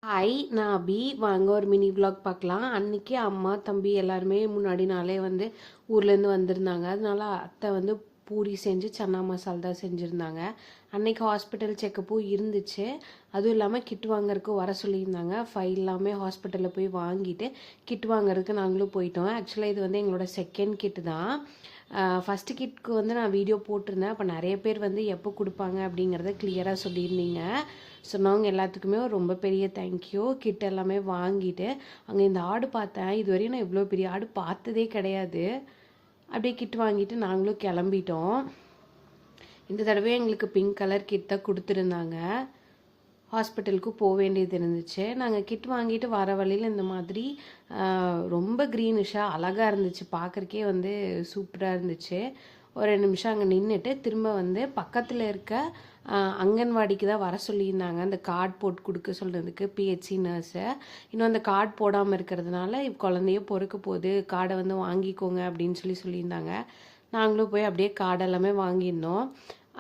Hi, நான் அபி. வாங்க ஒரு மினி vlog பார்க்கலாம். அன்னைக்கு அம்மா தம்பி எல்லாருமே முன்னாடி நாளே வந்து ஊர்லேருந்து வந்திருந்தாங்க. அதனால அத்தை வந்து பூரி செஞ்சு சன்னா மசால் தான் செஞ்சுருந்தாங்க. அன்னைக்கு ஹாஸ்பிட்டல் செக்கப்பும் இருந்துச்சு. அதுவும் இல்லாமல் கிட் வாங்கறதுக்கு வர சொல்லியிருந்தாங்க. ஃபைல் எல்லாமே ஹாஸ்பிட்டலில் போய் வாங்கிட்டு கிட் வாங்குறதுக்கு நாங்களும் போயிட்டோம். ஆக்சுவலாக இது வந்து எங்களோட செகண்ட் கிட் தான். ஃபஸ்ட்டு கிட்க்கு வந்து நான் வீடியோ போட்டிருந்தேன். அப்போ நிறைய பேர் வந்து எப்போ கொடுப்பாங்க அப்படிங்கிறத கிளியராக சொல்லியிருந்தீங்க. சொன்னவங்க எல்லாத்துக்குமே ரொம்ப பெரிய தேங்க்யூ. கிட் எல்லாமே வாங்கிட்டு அங்கே இந்த ஆடு பார்த்தேன். இதுவரையும் நான் இவ்வளோ பெரிய ஆடு பார்த்ததே கிடையாது. அப்படியே கிட் வாங்கிட்டு நாங்களும் கிளம்பிட்டோம். இந்த தடவை எங்களுக்கு பிங்க் கலர் கிட் தான் கொடுத்துருந்தாங்க. ஹாஸ்பிட்டலுக்கு போக வேண்டியது இருந்துச்சு. நாங்கள் கிட் வாங்கிட்டு வர வழியில் இந்த மாதிரி ரொம்ப க்ரீனிஷாக அழகாக இருந்துச்சு. பார்க்குறக்கே வந்து சூப்பராக இருந்துச்சு. ஒரு 2 நிமிஷம் அங்கே நின்றுட்டு திரும்ப வந்து பக்கத்தில் இருக்க அங்கன்வாடிக்கு தான் வர சொல்லியிருந்தாங்க. அந்த கார்டு போட்டு கொடுக்க சொல்கிறதுக்கு பிஹெச்சி நர்ஸை. இன்னும் அந்த கார்டு போடாமல் இருக்கிறதுனால குழந்தைய பொறுக்க போகுது, கார்டை வந்து வாங்கிக்கோங்க அப்படின்னு சொல்லியிருந்தாங்க. நாங்களும் போய் அப்படியே கார்டு எல்லாமே வாங்கியிருந்தோம்.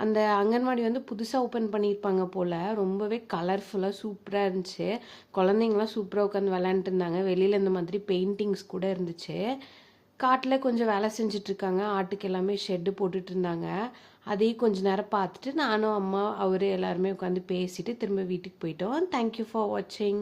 அந்த அங்கன்வாடி வந்து புதுசாக ஓப்பன் பண்ணியிருப்பாங்க போல். ரொம்பவே கலர்ஃபுல்லாக சூப்பராக இருந்துச்சு. குழந்தைங்களாம் சூப்பராக உட்காந்து விளையாண்டுட்டு இருந்தாங்க. வெளியில் இந்த மாதிரி பெயிண்டிங்ஸ் கூட இருந்துச்சு. காட்டில் கொஞ்சம் வேலை செஞ்சிட்ருக்காங்க. ஆட்டுக்கு எல்லாமே ஷெட்டு போட்டுட்டு இருந்தாங்க. அதையும் கொஞ்ச நேரம் பார்த்துட்டு நானும் அம்மா அவர் எல்லாருமே உட்காந்து பேசிட்டு திரும்ப வீட்டுக்கு போயிட்டோம். தேங்க்யூ ஃபார் வாட்சிங்.